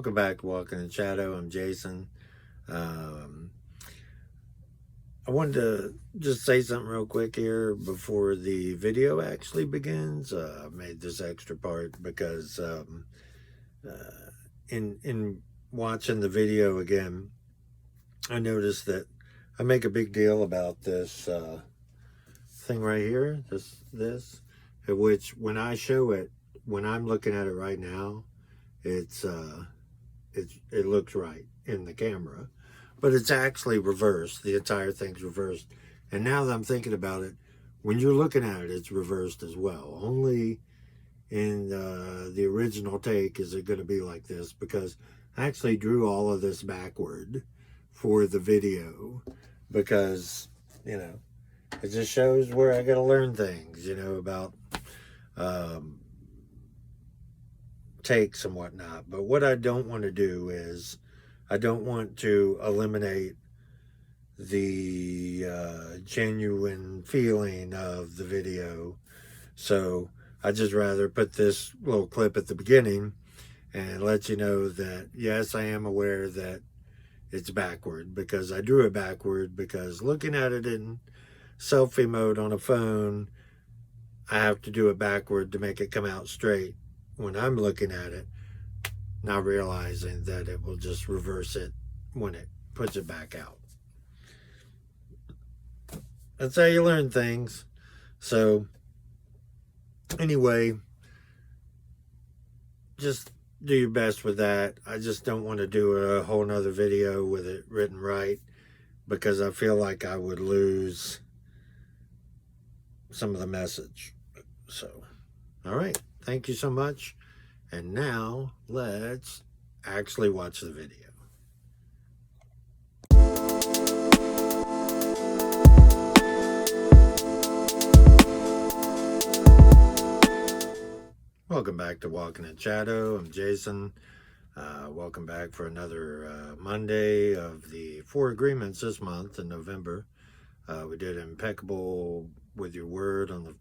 Welcome back to Walking in Shadow. I'm Jason. I wanted to just say something real quick here before the video actually begins. I made this extra part because in watching the video again, I noticed that I make a big deal about this thing right here, this, which when I show it, when I'm looking at it right now, it looks right in the camera, but it's actually reversed. The entire thing's reversed. And now that I'm thinking about it, when you're looking at it, it's reversed as well. Only in the original take is it going to be like this, because I actually drew all of this backward for the video, because, you know, it just shows where I got to learn things, you know, about takes and whatnot. But what I don't want to do is I don't want to eliminate the genuine feeling of the video. So I just rather put this little clip at the beginning and let you know that, yes, I am aware that it's backward, because I drew it backward, because looking at it in selfie mode on a phone, I have to do it backward to make it come out straight when I'm looking at it, not realizing that it will just reverse it when it puts it back out. That's how you learn things. So anyway, just do your best with that. I just don't want to do a whole nother video with it written right, because I feel like I would lose some of the message. So, all right. Thank you so much. And now let's actually watch the video. Welcome back to Walking in Shadow. I'm Jason. Welcome back for another Monday of the 4 agreements this month in November. We did Impeccable with Your Word on the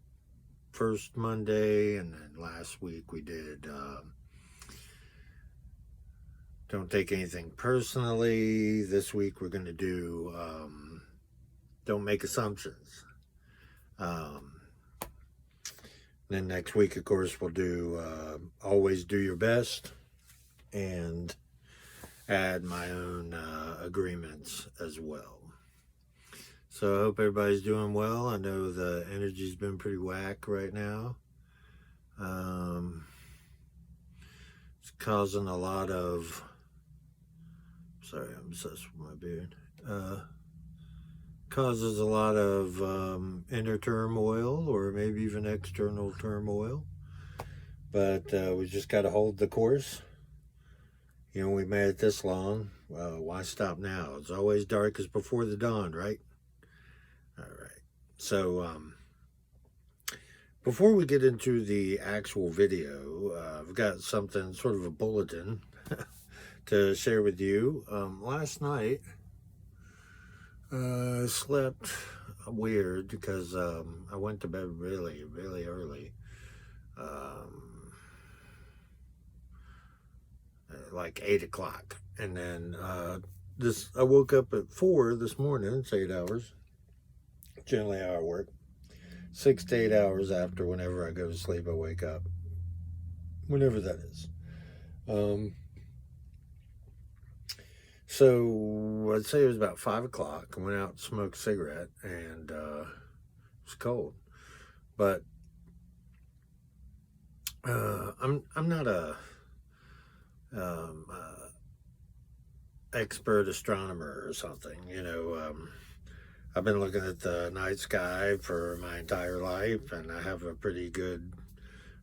first Monday, and then last week we did Don't Take Anything Personally. This week we're going to do Don't Make Assumptions. Then next week, of course, we'll do Always Do Your Best, and add my own agreements as well. So I hope everybody's doing well. I know the energy's been pretty whack right now. It's causing a lot of, sorry, I'm obsessed with my beard. Causes a lot of inner turmoil, or maybe even external turmoil. But we just got to hold the course. You know, we made it this long. Why stop now? It's always darkest before the dawn, right? All right. So before we get into the actual video, I've got something, sort of a bulletin to share with you. Last night, I slept weird because I went to bed really, really early. Like 8 o'clock. And then I woke up at 4 this morning. It's 8 hours. Generally how I work. 6 to 8 hours after whenever I go to sleep, I wake up. Whenever that is. So I'd say it was about 5 o'clock. I went out and smoked a cigarette, and it was cold. But I'm not a expert astronomer or something. You know, I've been looking at the night sky for my entire life, and I have a pretty good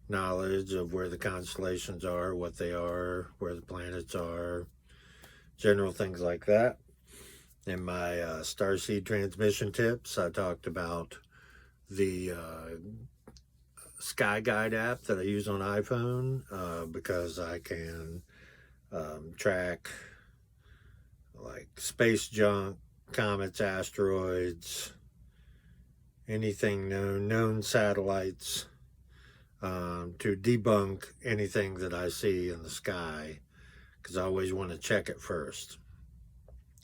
knowledge of where the constellations are, what they are, where the planets are, general things like that. In my Starseed transmission tips, I talked about the Sky Guide app that I use on iPhone, because I can track like space junk, comets, asteroids, anything known satellites, to debunk anything that I see in the sky because I always want to check it first.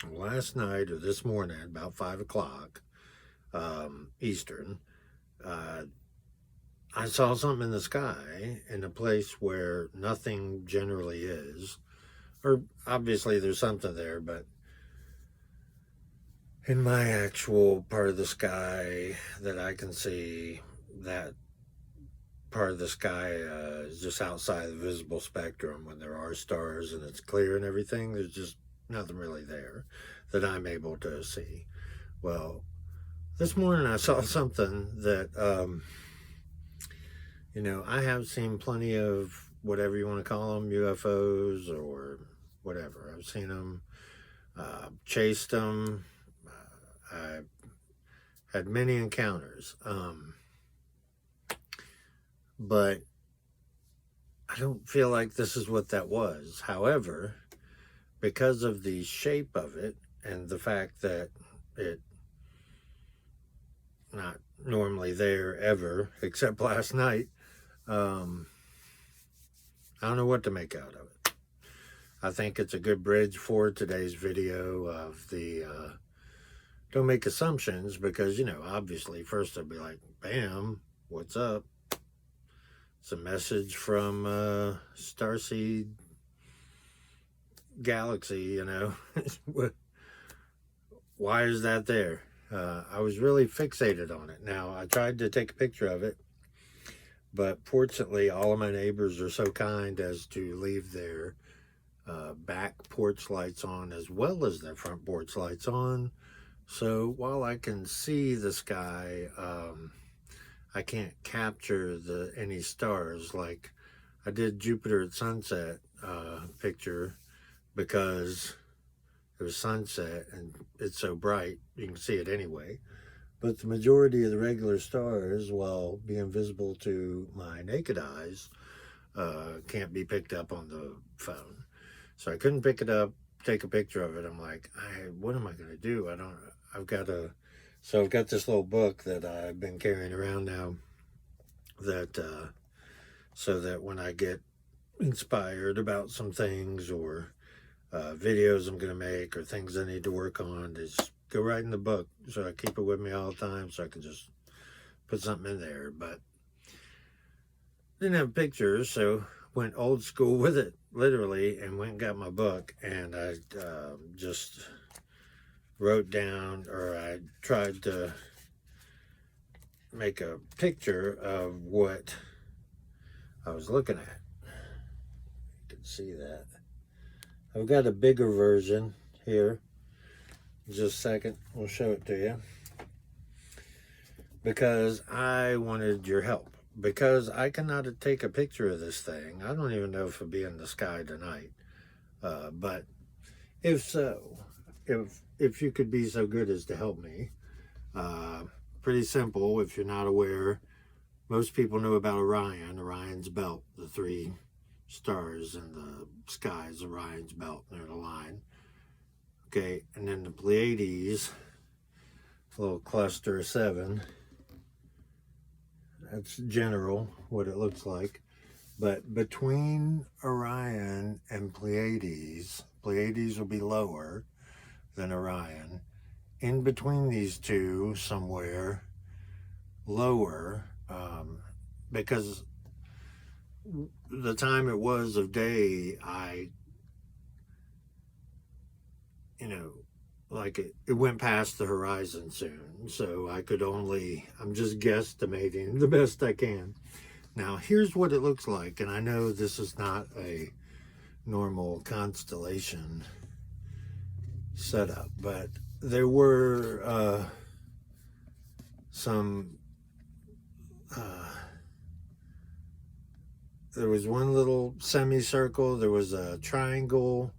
Last night or this morning, about 5 o'clock Eastern, I saw something in the sky in a place where nothing generally is. Or obviously there's something there, but in my actual part of the sky that I can see, that part of the sky is just outside the visible spectrum. When there are stars and it's clear and everything, there's just nothing really there that I'm able to see. Well, this morning I saw something that, I have seen plenty of whatever you want to call them, UFOs or whatever. I've seen them, chased them. I had many encounters, but I don't feel like this is what that was. However, because of the shape of it and the fact that it not normally there ever, except last night, I don't know what to make out of it. I think it's a good bridge for today's video of the don't make assumptions, because obviously first I'll be like, bam, what's up? It's a message from Starseed Galaxy, Why is that there? I was really fixated on it. Now, I tried to take a picture of it, but fortunately all of my neighbors are so kind as to leave their back porch lights on as well as their front porch lights on. So while I can see the sky, I can't capture any stars. Like I did Jupiter at sunset picture because it was sunset and it's so bright you can see it anyway. But the majority of the regular stars, while being visible to my naked eyes, can't be picked up on the phone. So I couldn't pick it up, take a picture of it. I'm like, what am I going to do? I've got this little book that I've been carrying around now, that so that when I get inspired about some things or videos I'm going to make or things I need to work on, just go right in the book. So I keep it with me all the time so I can just put something in there. But didn't have pictures, so went old school with it, literally, and went and got my book, and I just wrote down, or I tried to make a picture of what I was looking at. You can see that. I've got a bigger version here. Just a second, we'll show it to you. Because I wanted your help. Because I cannot take a picture of this thing. I don't even know if it'll be in the sky tonight. But if so, if you could be so good as to help me. Pretty simple. If you're not aware, most people know about Orion's belt, the 3 stars in the sky is Orion's belt. They're in a line. Okay, and then the Pleiades, a little cluster of 7. That's general, what it looks like. But between Orion and Pleiades will be lower than Orion. In between these two, somewhere lower, because the time it was of day, like it went past the horizon soon, so I'm just guesstimating the best I can. Now, here's what it looks like, and I know this is not a normal constellation setup, but there were there was one little semicircle, there was a triangle,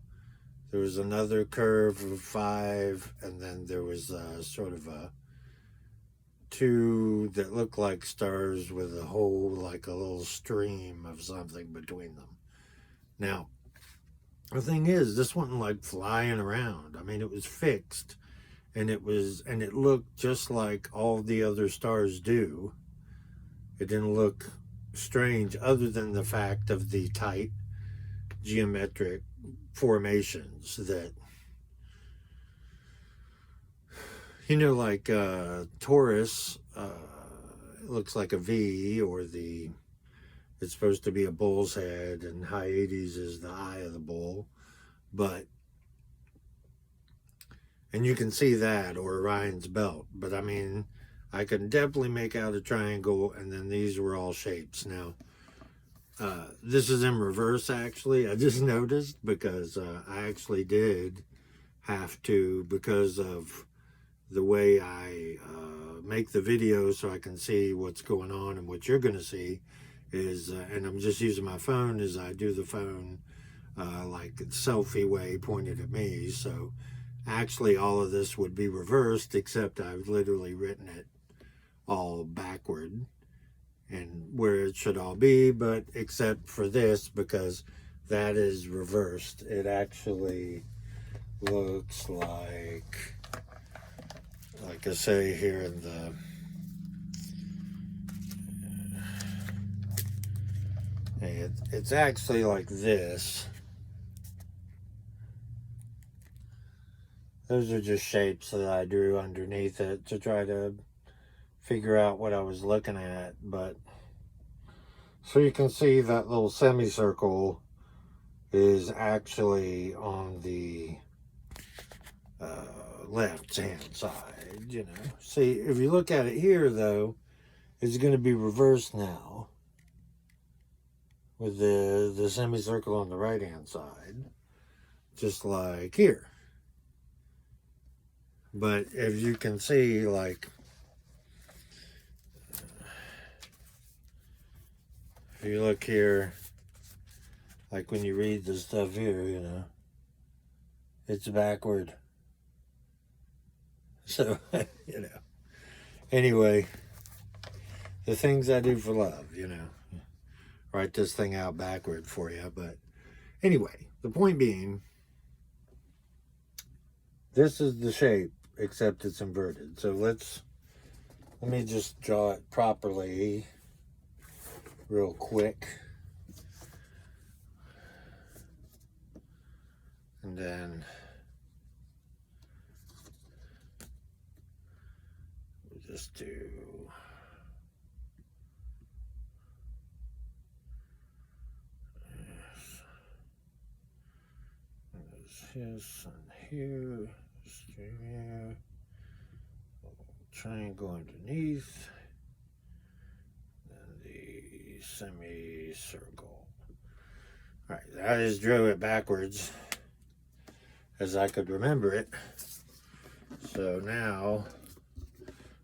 there was another curve of 5, and then there was sort of 2 that looked like stars with a hole, like a little stream of something between them. Now, the thing is, this wasn't like flying around. I mean, it was fixed, and it looked just like all the other stars do. It didn't look strange, other than the fact of the tight geometric formations that, you know, like Taurus looks like a V, or it's supposed to be a bull's head, and Hyades is the eye of the bull. And you can see that, or Orion's belt. But I mean, I can definitely make out a triangle, and then these were all shapes. Now, this is in reverse, actually. I just noticed, because I actually did have to, because of the way I make the video so I can see what's going on. And what you're going to see is, and I'm just using my phone as I do the phone, like selfie way pointed at me. So actually all of this would be reversed, except I've literally written it all backward and where it should all be, but except for this, because that is reversed. It actually looks like I say here in the it's actually like this. Those are just shapes that I drew underneath it to try to figure out what I was looking at. But so you can see that little semicircle is actually on the left hand side, you know. See, if you look at it here, though, it's going to be reversed now, with the semicircle on the right hand side, just like here. But if you can see, like, if you look here, like when you read the stuff here, you know, it's backward. So, you know, anyway, the things I do for love, you know, write this thing out backward for you. But anyway, the point being, this is the shape, except it's inverted. So let me just draw it properly real quick. And then we'll just do this and here, here, triangle underneath, and the semicircle. All right, I just drew it backwards as I could remember it. So now,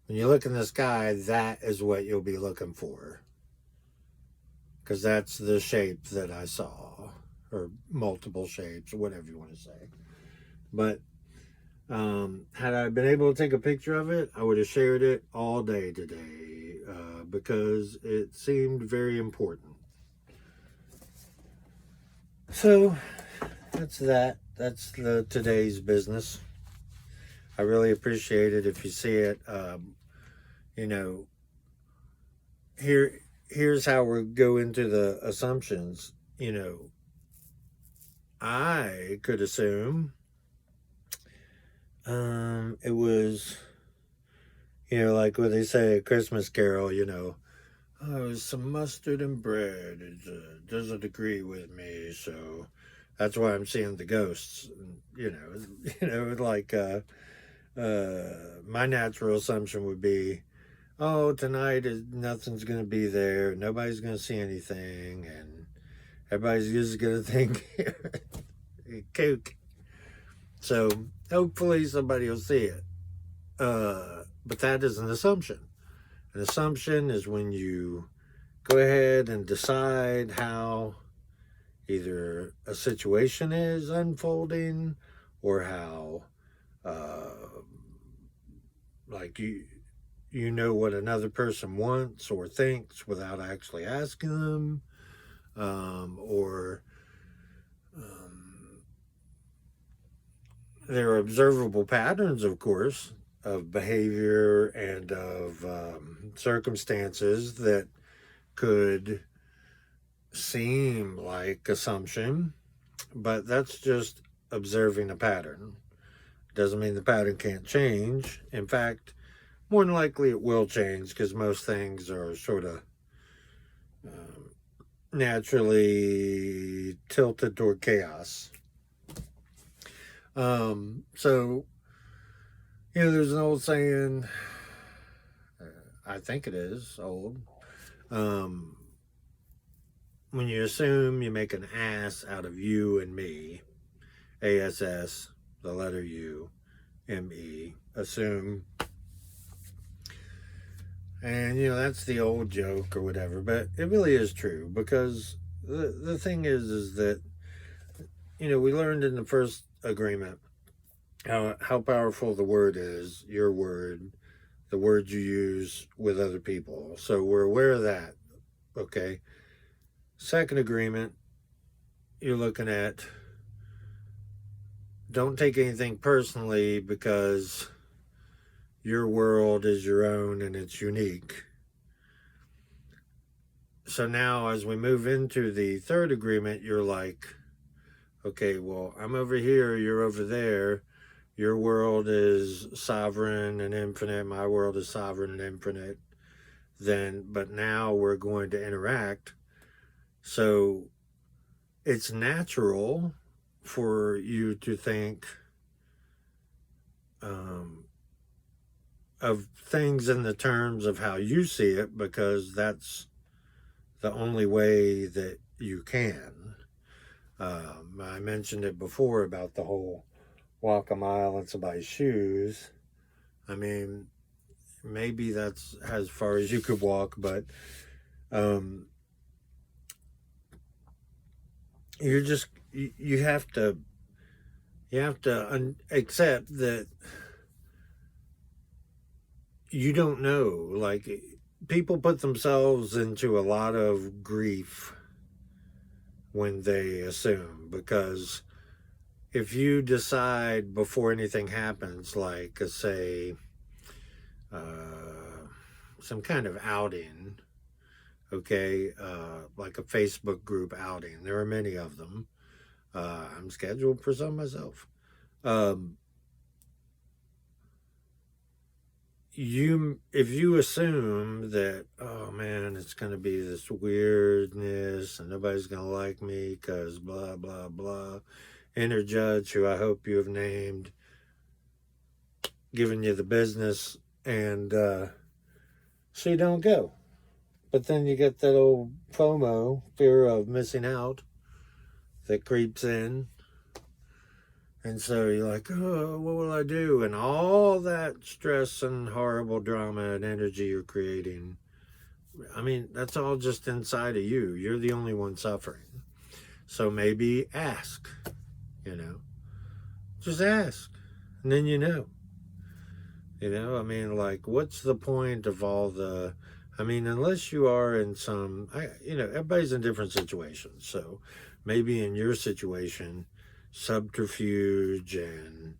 when you look in the sky, that is what you'll be looking for, because that's the shape that I saw, or multiple shapes, or whatever you want to say. But had I been able to take a picture of it, I would have shared it all day today, because it seemed very important. So that's that. That's today's business. I really appreciate it if you see it. You know, here's how we go into the assumptions. You know, I could assume it was, you know, like when they say a Christmas Carol, you know, oh, some mustard and bread. It doesn't agree with me, so that's why I'm seeing the ghosts. You know, like my natural assumption would be, oh, tonight nothing's going to be there, nobody's going to see anything, and everybody's just going to think kook. So hopefully somebody will see it. But that is an assumption. An assumption is when you go ahead and decide how either a situation is unfolding, or how like you know what another person wants or thinks without actually asking them, or there are observable patterns, of course, of behavior and of circumstances that could seem like assumption, But that's just observing a pattern. Doesn't mean the pattern can't change. In fact, more than likely it will change because most things are sort of naturally tilted toward chaos. So, there's an old saying, I think it is old. Um, when you assume, you make an ass out of you and me. ASS, the letter U, ME, assume. And, that's the old joke or whatever, but it really is true because the thing is that, we learned in the first agreement how powerful the word is, your word, the word you use with other people. So we're aware of that, okay? Second agreement, you're looking at don't take anything personally because your world is your own and it's unique. So now as we move into the third agreement, you're like, okay, well, I'm over here, you're over there. Your world is sovereign and infinite. My world is sovereign and infinite. But now we're going to interact. So it's natural for you to think of things in the terms of how you see it because that's the only way that you can. I mentioned it before about the whole walk a mile in somebody's shoes. I mean, maybe that's as far as you could walk, but you have to accept that you don't know. Like, people put themselves into a lot of grief when they assume, because if you decide before anything happens, like say some kind of outing, okay, like a Facebook group outing, there are many of them. I'm scheduled for some myself. If you assume that, oh man, it's going to be this weirdness and nobody's going to like me because blah blah blah, inner judge, who I hope you have named, giving you the business, and so you don't go. But then you get that old FOMO, fear of missing out, that creeps in. And so you're like, oh, what will I do? And all that stress and horrible drama and energy you're creating, I mean, that's all just inside of you. You're the only one suffering. So maybe ask, just ask. And then I mean, like, what's the point of all the, I mean, unless you are in some, everybody's in different situations. So maybe in your situation, subterfuge and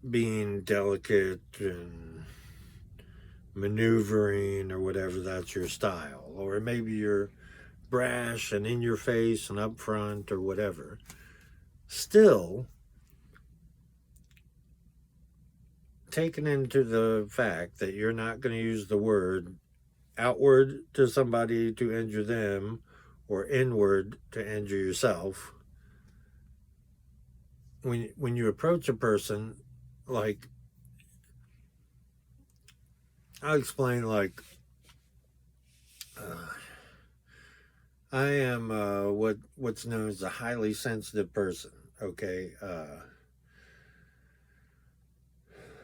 being delicate and maneuvering or whatever, that's your style. Or maybe you're brash and in your face and upfront or whatever. Still, taken into the fact that you're not going to use the word outward to somebody to injure them or inward to injure yourself. When you approach a person, like, I'll explain, like, I am what's known as a highly sensitive person, okay?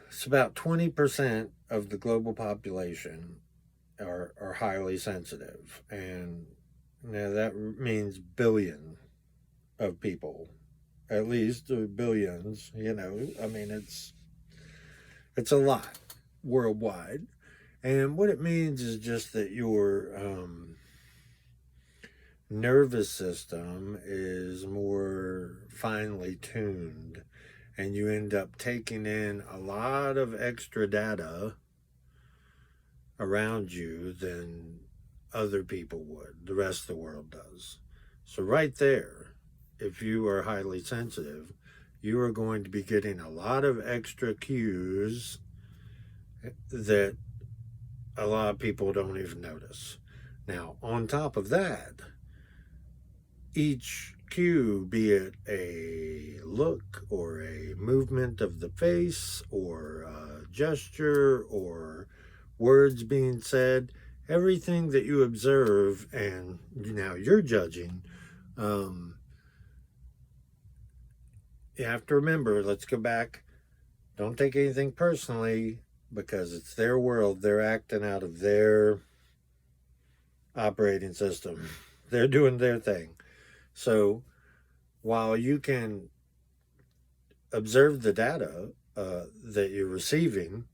It's about 20% of the global population are highly sensitive, and that means billion of people, at least billions. I mean, it's a lot worldwide, and what it means is just that your nervous system is more finely tuned, and you end up taking in a lot of extra data around you than other people would, the rest of the world does. So right there, if you are highly sensitive, you are going to be getting a lot of extra cues that a lot of people don't even notice. Now, on top of that, each cue, be it a look or a movement of the face or a gesture or words being said, everything that you observe and now you're judging, you have to remember, let's go back, don't take anything personally because it's their world. They're acting out of their operating system. They're doing their thing. So while you can observe the data that you're receiving,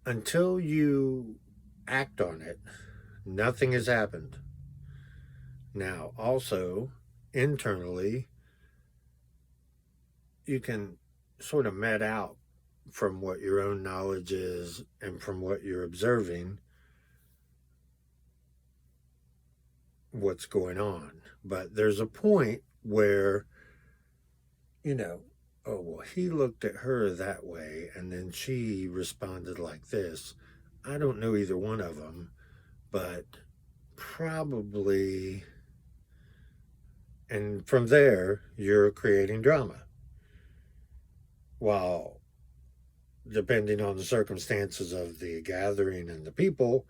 until you act on it, nothing has happened. Now, also, internally, you can sort of met out from what your own knowledge is and from what you're observing what's going on. But there's a point where, oh, well, he looked at her that way and then she responded like this. I don't know either one of them, but probably, and from there, you're creating drama. While, depending on the circumstances of the gathering and the people,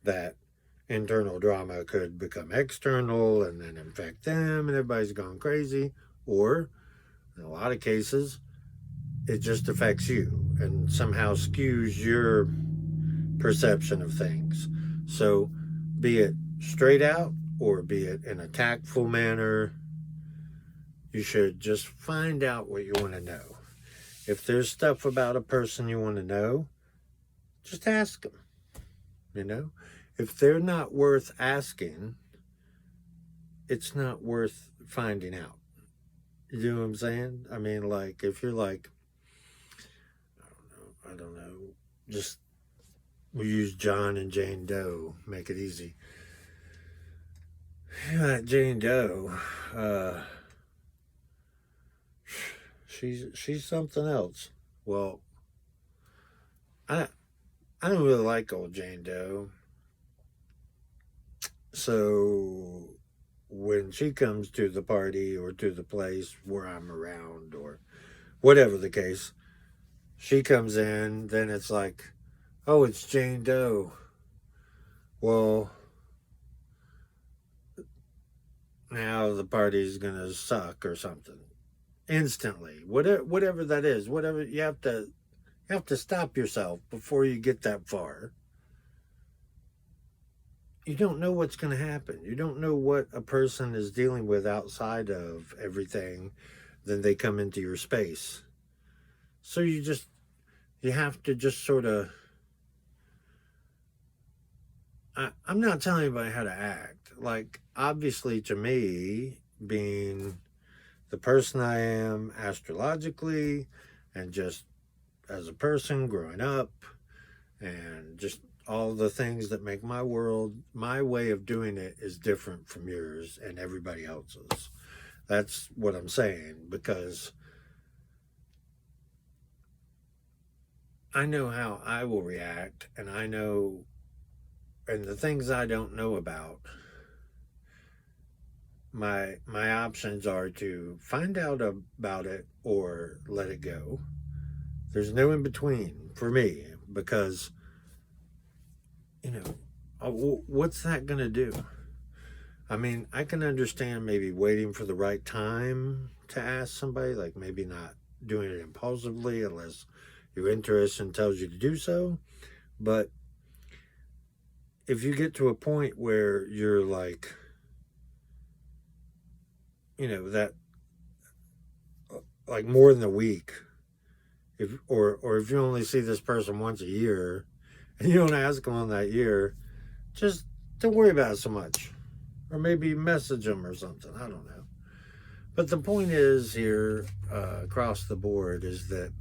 that internal drama could become external and then infect them and everybody's gone crazy. Or, in a lot of cases, it just affects you and somehow skews your perception of things. So, be it straight out or be it in a tactful manner, you should just find out what you want to know. If there's stuff about a person you want to know, just ask them. If they're not worth asking, it's not worth finding out. You know what I'm saying? I mean, like, if you're like, I don't know, just, we use John and Jane Doe, make it easy. Jane Doe, she's something else. Well, I don't really like old Jane Doe. So when she comes to the party or to the place where I'm around or whatever the case, she comes in, then it's like, oh, it's Jane Doe. Well, now the party's gonna suck or something. Instantly. Whatever that is, whatever you have to stop yourself before you get that far. You don't know what's going to happen. You don't know what a person is dealing with outside of everything. Then they come into your space. So you have to just sort of, I'm not telling anybody how to act. Like, obviously to me, being the person I am astrologically and just as a person growing up and just all the things that make my world, my way of doing it is different from yours and everybody else's. That's what I'm saying, because I know how I will react, and I know, and the things I don't know about, my options are to find out about it or let it go. There's no in between for me, because what's that going to do? I mean, I can understand maybe waiting for the right time to ask somebody, like maybe not doing it impulsively unless your intuition tells you to do so. But if you get to a point where you're like, that, like more than a week, or if you only see this person once a year and you don't ask them on that year, just don't worry about it so much. Or maybe message them or something. I don't know. But the point is here, across the board, is that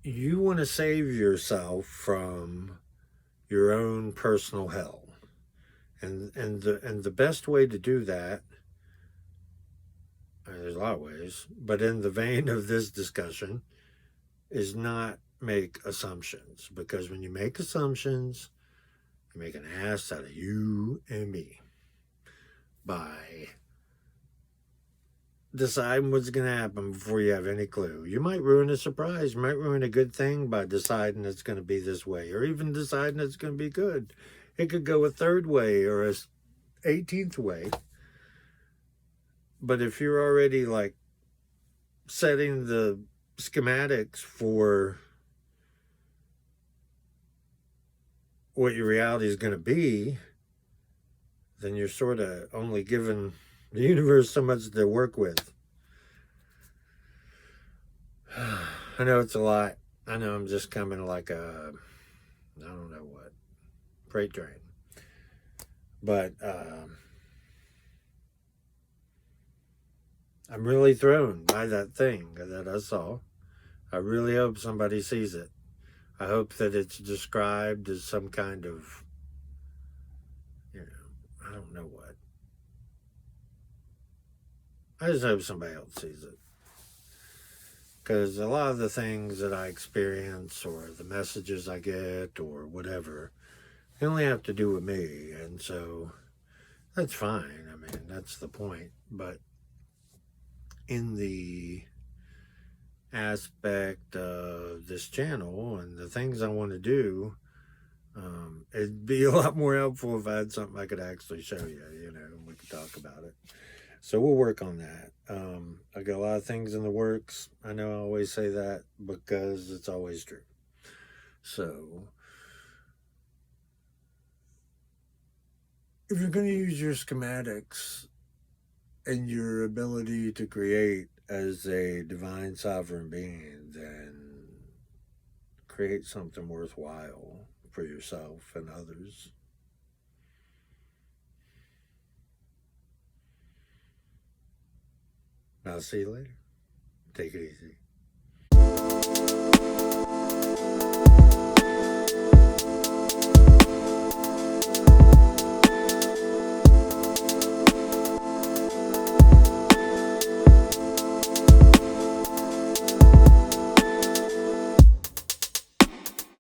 you want to save yourself from your own personal hell. And the best way to do that, there's a lot of ways, but in the vein of this discussion, is not make assumptions. Because when you make assumptions, you make an ass out of you and me by deciding what's going to happen before you have any clue. You might ruin a surprise. You might ruin a good thing by deciding it's going to be this way, or even deciding it's going to be good. It could go a third way or a 18th way. But if you're already like setting the schematics for what your reality is going to be, then you're sort of only giving the universe so much to work with. I know it's a lot. I know I'm just coming like a, I don't know what, freight train. But I'm really thrown by that thing that I saw. I really hope somebody sees it. I hope that it's described as some kind of, I don't know what. I just hope somebody else sees it. Because a lot of the things that I experience or the messages I get or whatever, they only have to do with me. And so that's fine. I mean, that's the point. But in the aspect of this channel and the things I want to do, it'd be a lot more helpful if I had something I could actually show you, and we could talk about it. So we'll work on that. I got a lot of things in the works. I know I always say that because it's always true. So if you're going to use your schematics and your ability to create as a divine sovereign being, then create something worthwhile for yourself and others. I'll see you later. Take it easy.